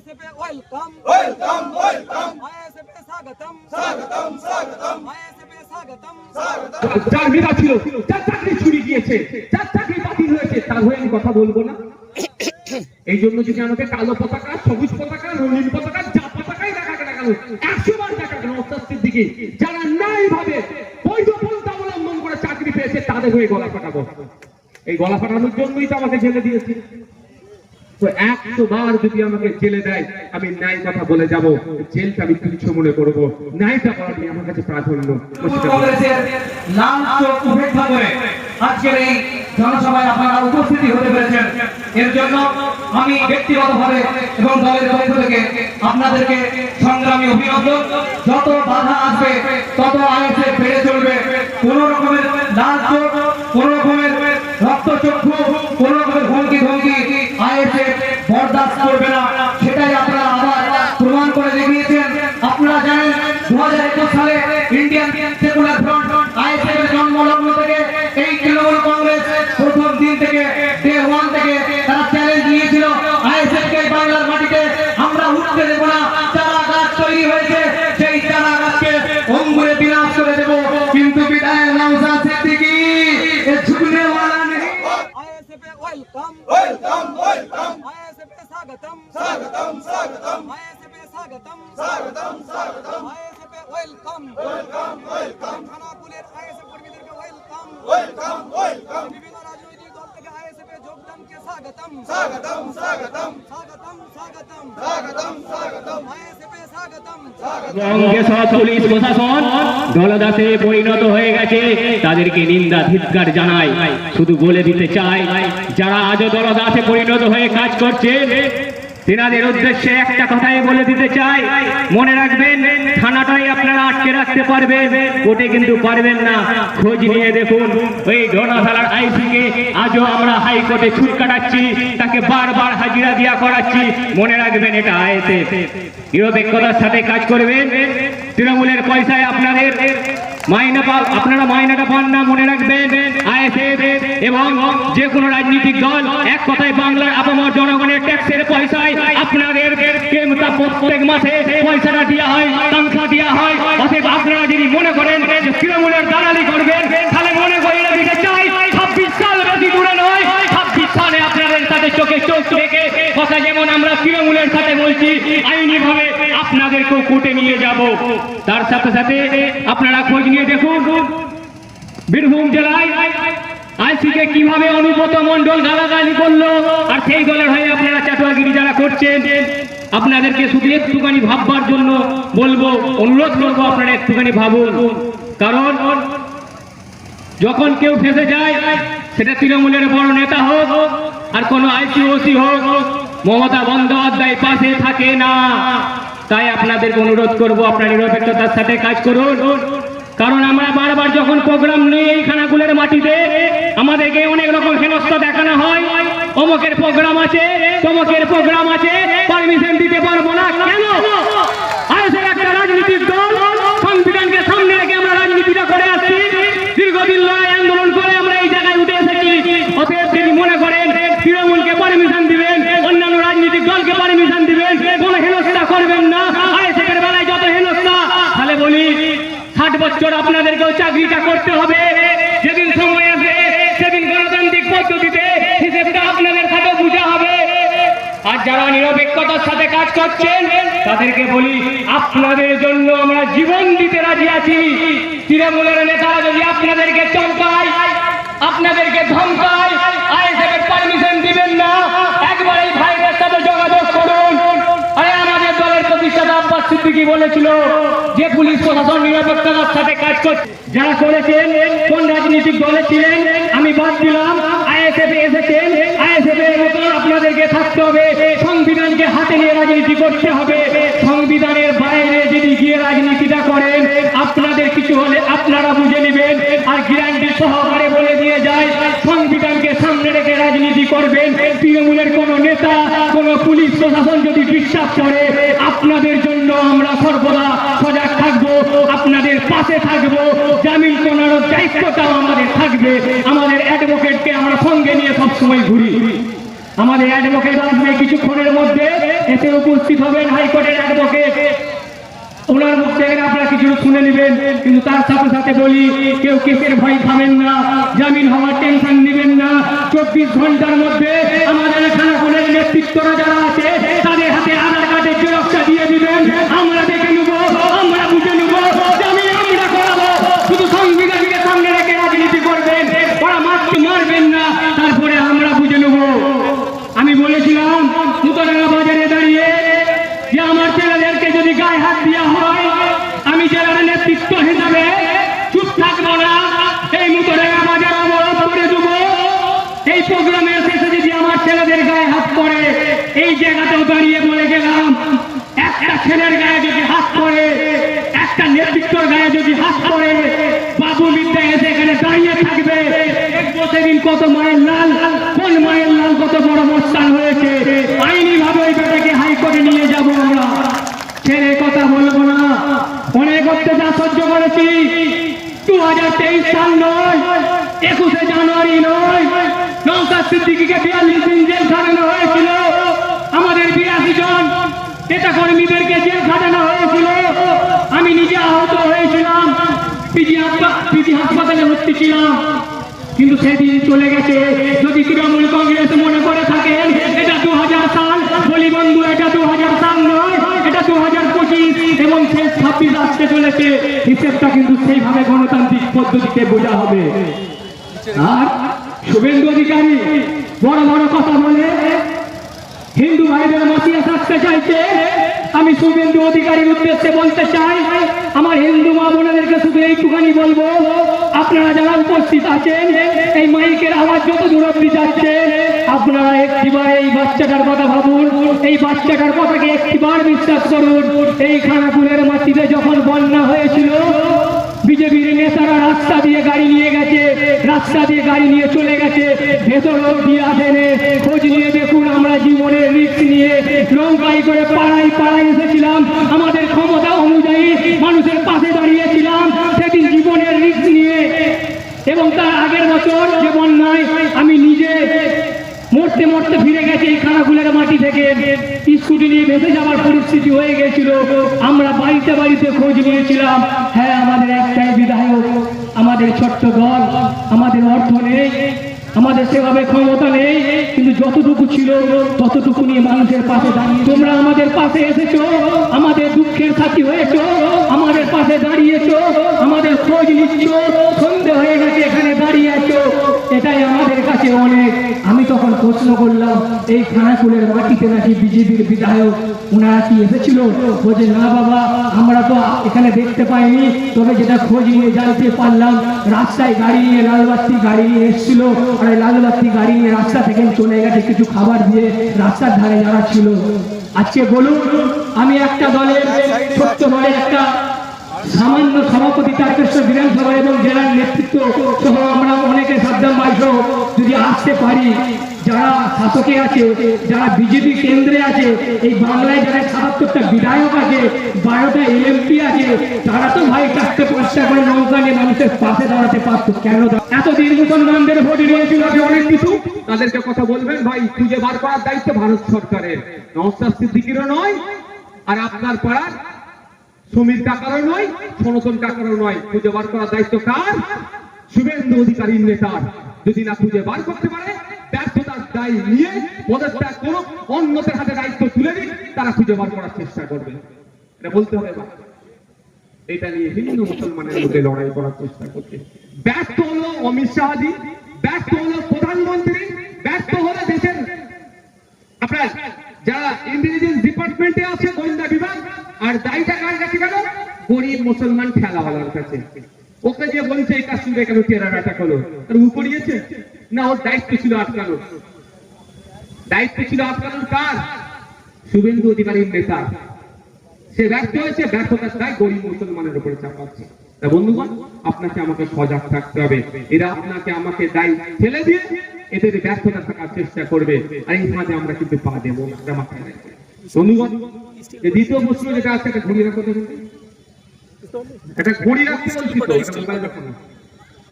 ISF welcome, welcome, welcome. ISF স্বাগতম, স্বাগতম, স্বাগতম. ISF স্বাগতম, স্বাগতম. যার মেধা ছিল, যার চাকরি চুরি গিয়েছে, যার চাকরি বাতিল হয়েছে, তার হয়ে আমি কথা বলবো না। এই জন্য যদি আমাকে কালো পতাকা, সবুজ পতাকা, রঙিন পতাকা, যা পতাকাই দেখা গেল 100 বার দেখা গেল অস্তিত্বের দিকে, যারা ন্যায় ভাবে বৈধ পন্থা অবলম্বন করে চাকরি পেয়েছে তাদের হয়ে গলা ফাটাবো। এই গলা ফাটানোর জন্যই তো আমাকে জেলে দিয়েছে। তো 100 বার যদি আমাকে জেলে দেয়, আমি ন্যায় কথা বলে যাব, জেলটা আমি তুচ্ছ মনে করবো, ন্যায়টা বলাটি আমার কাছে প্রাধান্য। লাল চোখ উপেক্ষা করে আজকের এই জনসভায় আপনারা উপস্থিতি হতে পেরেছেন, এর জন্য আমি ব্যক্তিগতভাবে এবং দলের পক্ষ থেকে আপনাদেরকে সংগ্রামী অভিনন্দন। যত বাধা আসবে তত আইএসএফ বেড়ে চলবে। কোন রকমের লাল চোখ, কোন রকমের রক্তচক্ষু, কোন রকমের হুমকি ধমকি আইএসএফ বরদাস্ত করবে না। সেটাই আপনারা আবার প্রমাণ করে দেখিয়েছেন। আপনারা জানেন 2021 সালে ইন্ডিয়ান সেকুলার ফ্রন্ট আইএসএফ এর জন্মলগ্ন থেকে এই তৃণমূল কংগ্রেস প্রথম দিন থেকে ডে 1 থেকে তারা চ্যালেঞ্জ নিয়েছিল আইএসএফ কে বাংলার মাটিতে আমরা উঠতে দেব না। চারা গাছ তৈরি হয়েছে, সেই চারা গাছকে অঙ্গুরে বিনাশ করে দেব। কিন্তু বিধায়ক নওশাদ সিদ্দিকী এ ঝুঁকনে वाला नहीं। ISF welcome, welcome, welcome. ISF স্বাগতম, স্বাগতম, স্বাগতম. ISF স্বাগতম, স্বাগতম, স্বাগতম. ISF welcome, welcome, welcome. খানাকুলের ISF কর্মীদেরকে welcome, welcome, welcome. বিভিন্ন রাজনৈতিক দল থেকে ISF এর যোগদানকে স্বাগতম, স্বাগতম, স্বাগতম, স্বাগতম, স্বাগতম, স্বাগতম, স্বাগতম. ISF স্বাগতম, বঙ্গে সব পুলিশ প্রশাসন দলদাসে পরিণত হয়ে গেছে, তাদেরকে নিন্দা ধিক্কার জানাই। শুধু বলে দিতে চাই, যারা আজও দলদাসে পরিণত হয়ে কাজ করছে তেনাদের উদ্দেশ্যে একটা কথাই বলে দিতে চাই, মনে রাখবেন থানাটাই আপনারা আটকে রাখতে পারবেন, কোর্টে কিন্তু পারবেন না। খোঁজ নিয়ে দেখুন, ওই ধনাশালার আইসিকে আজও আমরা হাইকোর্টে ছুট কাটাচ্ছি, তাকে বারবার হাজিরা দিয়া করাচ্ছি। মনে রাখবেন এটা আইএসএফ নিরপেক্ষতার সাথে কাজ করবেন। তৃণমূলের পয়সায় আপনাদের আপনারা মাইনাটা পান না। মনে রাখবেন আইএসএফ এবং যে কোনো রাজনৈতিক দল এক কথায় বাংলার আপামর জনগণের ট্যাক্সের পয়সায় আপনাদের প্রত্যেক মাসে পয়সাটা দেওয়া হয়, তনখা দেওয়া হয়। অতএব আপনারা যদি মনে করেন যে তৃণমূলের দালালি করবেন, তাহলে মনে করে দিতে চাই 26 সাল বেশি দূরে নয়। 26 সালে আপনাদের সাথে চোখে চোখ রেখে কথা যেমন আমরা তৃণমূলের সাথে বলছি, আইনি ভাবে আপনাদেরকেও কোর্টে নিয়ে যাব। তার সাথে সাথে আপনারা খোঁজ নিয়ে দেখুন বীরভূম জেলায় আইসিকে কিভাবে অনুব্রত মণ্ডল গালাগালি করলো, আর সেই দলের হয়ে আপনারা চাটুয়াগিরি যারা করছেন, আপনাদেরকে শুধু একটুখানি ভাববার জন্য বলবো, অনুরোধ করবো আপনারা একটুখানি ভাবুন। কারণ যখন কেউ ফেঁসে যায়, সেটা তৃণমূলের বড় নেতা হোক আর কোন আইসিওসি হোক, মমতা বন্দ্যোপাধ্যায় পাশে থাকে না। তাই আপনাদেরকে অনুরোধ করবো আপনারা নিরপেক্ষতার সাথে কাজ করুন। কারণ আমরা বারবার যখন প্রোগ্রাম নিই এই খানাকুলের মাটিতে, আমাদেরকে অনেক রকম হেনস্থা দেখানো হয়। অমুকের প্রোগ্রাম আছে, তমুকের প্রোগ্রাম আছে, পারমিশন দিতে পারবো না। কেন? আইএসএফ একটা রাজনৈতিক দল, সংবিধানকে সামনে রেখে আমরা রাজনীতিটা করে আসছি। দীর্ঘদিন লড়াই আন্দোলন করে আমরা এই জায়গায় উঠে এসেছি। অতএব যদি মনে করেন তৃণমূলকে পারমিশন দিবেন, অন্যান্য রাজনৈতিক দলকে পারমিশন দিবেন, কোন হেনস্থা করবেন না। আইএসএফ এর বেলায় যত হেনস্থা, তাহলে বলি 60 বছর আপনাদেরকেও চাকরিটা করতে হবে। যেদিন সময় আসবে সেদিন গণতান্ত্রিক পদ্ধতিতে হিসেবটা আপনাদের সাথে বুঝা হবে। আর যারা নিরপেক্ষতার সাথে কাজ করছেন তাদেরকে বলি, আপনাদের জন্য আমরা জীবন দিতে রাজি আছি। তৃণমূলের নেতারা যদি আপনাদেরকে চমকায়, আপনাদেরকে ধমকায়, আইএসএফ এর পারমিশন দিবেন না। একবার এই ভাইদের সাথে যোগাযোগ করুন। আরে আমাদের দলের প্রতিষ্ঠাতা আব্বাস সিদ্দিকী বলেছিল যে পুলিশ প্রশাসন নিরপেক্ষতার সাথে কাজ করছে। যারা করেছেন কোন রাজনৈতিক দলে ছিলেন আমি বাদ দিলাম, আইএসএফ এসেছেন, আইএসএফ এর মতো আপনাদেরকে থাকতে হবে। সংবিধানকে হাতে নিয়ে রাজনীতি করতে হবে। সংবিধানের বাইরে যদি গিয়ে রাজনীতিটা করেন, আপনাদের কিছু হলে আপনারা বুঝে নেবেন। আর গ্যারান্টি সহকারে বলে দিয়ে যায়, সংবিধানকে সামনে রেখে রাজনীতি করবেন। তৃণমূলের কোন নেতা, কোন পুলিশ প্রশাসন যদি বিশ্বাস করে, আপনাদের জন্য আমরা সর্বদা সজাগ থাকবো, আপনাদের পাশে থাকবো। জামিন করানোর দায়িত্বটাও আমাদের থাকবে। আমাদের অ্যাডভোকেটকে আমরা সঙ্গে নিয়ে সবসময় ঘুরি। আমাদের অ্যাডভোকেট আসবে কিছুক্ষণের মধ্যে। এসে উপস্থিত হবেন হাইকোর্টের অ্যাডভোকেট, ওনার মুখ থেকে আপনারা কিছু শুনে নেবেন। কিন্তু তার সাথে সাথে বলি, কেউ কেসের ভয় খাবেন না, জামিন হওয়ার টেনশন নেবেন না। 24 ঘন্টার মধ্যে আমাদের খানাকুলের নেতৃত্বরা যারা আছে তাদের হাতে আধার কার্ডের জেরক্সটা দিয়ে দিবেন, আমরা দেখে নেব, আমরা বুঝে নেব, জামিন আমরা করাবো। শুধু সংবিধানকে সামনে রেখে রাজনীতি করবেন, ওরা মারবেন না, তারপরে আমরা বুঝে নেব। আমি বলেছিলাম মুতারাঙ্গা বাজারে দাঁড়িয়ে যে আমার ছেলেদেরকে যদি গায়ে হাত দেওয়া হয়, আমি জেলার নেতৃত্ব হিসাবে চুপ থাকবো না, এই মুতারাঙ্গা বাজার অবরোধ করে দেবো। এই প্রোগ্রামের শেষে যদি আমার ছেলেদের গায়ে হাত পড়ে, এই জায়গাতেও দাঁড়িয়ে বলে গেলাম, একটা ছেলের গায়ে যদি হাত পড়ে, একটা নেতৃত্বর গায়ে যদি হাত পড়ে, বাবু বিদ্যা এসে এখানে দাঁড়িয়ে থাকবে। সেদিন কত মায়ের লাল, কোন মায়ের লাল কত বড় মস্তান হয়েছে, আইনি ভাবে ওই বেটাকে হাইকোর্টে নিয়ে যাবো আমরা। ছেড়ে কথা বলবো না, অনেক অত্যাচার সহ্য করেছি। 2023 সাল নয়, 21শে জানুয়ারি নয়, নওশাদ সিদ্দিকীকে 42 দিন জেল খাটানো হয়েছিল। আমাদের 82 জন নেতা কর্মীদেরকে জেল খাটানো হয়েছিল। আমি নিজে আহত হয়েছিলাম, পিজি হাসপাতালে ভর্তি ছিলাম। কিন্তু সেদিন চলে গেছে। যদি তৃণমূল কংগ্রেস মনে করে থাকেন এটা 2000 সাল, বলি বন্ধু এটা 2000 সাল নয়, এটা 2025 এবং শেষ 26 আসতে চলেছে। হিসেবটা কিন্তু সেইভাবে গণতান্ত্রিক পদ্ধতিতে বোঝা হবে। আর শুভেন্দু অধিকারী বড় বড় কথা বলে হিন্দু ভাইদের মাতিয়ে থাকতে চাইছে। আমি শুভেন্দু অধিকারীর উদ্দেশ্যে বলতে চাই, আমার হিন্দু মা বোনেদেরকে শুধু এইটুখানি বলবো, আপনারা যারা উপস্থিত আছেন, এই মাইকের আওয়াজ যত দূর অব্দি যাচ্ছে, আপনারা একটিবার এই বাচ্চাটার কথা ভাবুন, এই বাচ্চাটার কথাকে একটিবার বিশ্বাস করুন। এই খানাকুলের মাটিতে যখন বন্যা হয়েছিল, বিজেপির নেতারা রাস্তা দিয়ে গাড়ি নিয়ে গেছে, রাস্তা দিয়ে গাড়ি নিয়ে চলে গেছে, ভেতর দিয়ে আসেনে। খোঁজ নিয়ে দেখুন, আমরা জীবনের রিস্ক নিয়ে নৌকায় করে পাড়ায় পাড়ায় এসেছিলাম, আমাদের ক্ষমতা অনুযায়ী মানুষের পাশে দাঁড়িয়েছিলাম সেদিন জীবনের রিস্ক নিয়ে। এবং তার আগের বছর যে বন্যায় আমি নিজে মরতে মরতে ফিরে গেছি এই খানাকুলের মাটি থেকে, স্কুটি নিয়ে ভেসে যাওয়ার পরিস্থিতি হয়ে গেছিল। আমরা বাড়িতে বাড়িতে খোঁজ নিয়েছিলাম। হ্যাঁ, আমাদের একটাই বিধায়ক, আমাদের ছোট্ট দল, আমাদের অর্থ নেই, আমাদের সেভাবে ক্ষমতা নেই, কিন্তু যতটুকু ছিল ততটুকু নিয়ে মানুষের পাশে দাঁড়িয়ে তোমরা আমাদের পাশে এসেছো, আমাদের দুঃখের সাথী হয়েছো, আমাদের পাশে দাঁড়িয়েছো, আমাদের খোঁজ নিচ্ছ, সন্ধে হয়ে গেছে এখানে দাঁড়িয়ে আছো, এটাই আমাদের কাছে অনেক। আমি তখন প্রশ্ন করলাম, এই খানাকুলের মাটিতে নাকি বিজেপির বিধায়ক ওনারা কি এসেছিল? বলছে না বাবা, আমরা তো এখানে দেখতে পাইনি, তবে যেটা খোঁজ নিয়ে জানতে পারলাম, রাস্তায় গাড়ি নিয়ে লালবাতি গাড়ি নিয়ে এসেছিল, আর লালবাতি গাড়ি নিয়ে রাস্তা থেকে চলে গেছে কিছু খাবার দিয়ে রাস্তার ধারে যারা ছিল। আজকে বলুন, আমি একটা দলের ছোট্ট দলের একটা সামান্য সভাপতি, তারকেশ্বর বিধানসভা এবং জেলার নেতৃত্ব সহ আমরা অনেকে সাবধান বাইশ যদি আসতে পারি, যারা শাসকে আছে, যারা বিজেপি কেন্দ্রে আছে, এই বাংলায় যারা ৭৭টা বিধায়ক আছে, 12টা এমপি আছে, তারা তো ভাই 4টে 5টা করে নৌকা নিয়ে মানুষের পাশে দাঁড়াতে পারতো। কেন এতদিন মুসলমানদের ভোট নিয়েছিল অনেক কিছু, তাদেরকে কথা বলবেন ভাই, খুঁজে বার করার দায়িত্ব ভারত সরকারের, নওশাদ সিদ্দিকীরও নয়, আর আপনার পাড়ার সমীর কাকারও নয়, সনাতন কাকারও নয়। খুঁজে বার করার দায়িত্ব কার? শুভেন্দু অধিকারীর নেতার। যদি না খুঁজে বার করতে পারে, ব্যর্থতার দায় নিয়ে পদত্যাগ করুক, অন্যদের হাতে দায়িত্ব তুলে দিক, তারা খুঁজে বার করার চেষ্টা করবে। এটা বলতে হবে। এটা নিয়ে হিন্দু মুসলমানের মধ্যে লড়াই করার চেষ্টা করছে। ব্যর্থ হলো অমিত শাহজি, ব্যর্থ হলো প্রধানমন্ত্রী, ব্যর্থ হলো দেশের আপনার যারা ইন্টেলিজেন্স ডিপার্টমেন্টে আছে, গোয়েন্দা বিভাগ। আর দায়টা কার কাছে গেল? গরিব মুসলমান ঠেলাওয়ালার কাছে। ওকে যে বলছে এই কাশ্মীরে কেন টেরার অ্যাটাক হলো, তার উপরিয়েছে না? ওর দায়িত্ব ছিল আটকানোর। দায়িত্ব ছিল আটকানোর কার? শুভেন্দু অধিকারীর নেতা। সে ব্যর্থ হয়েছে, ব্যর্থতার দায় গরিব মুসলমানের উপরে চাপাচ্ছে। বন্ধুগণ, আপনাকে আমাকে সজাগ থাকতে হবে। এরা আপনাকে আমাকে দায় ঠেলে দিয়ে এদের ব্যর্থতা থাকার চেষ্টা করবে, আর এই সমাজে আমরা কিন্তু পা দেবো না। বন্ধুগণ, দ্বিতীয় প্রশ্ন যেটা আছে, একটা ঘড়ি রাখতে, একটা ঘড়ি রাখতে বলছি তো, মোবাইল রাখো না।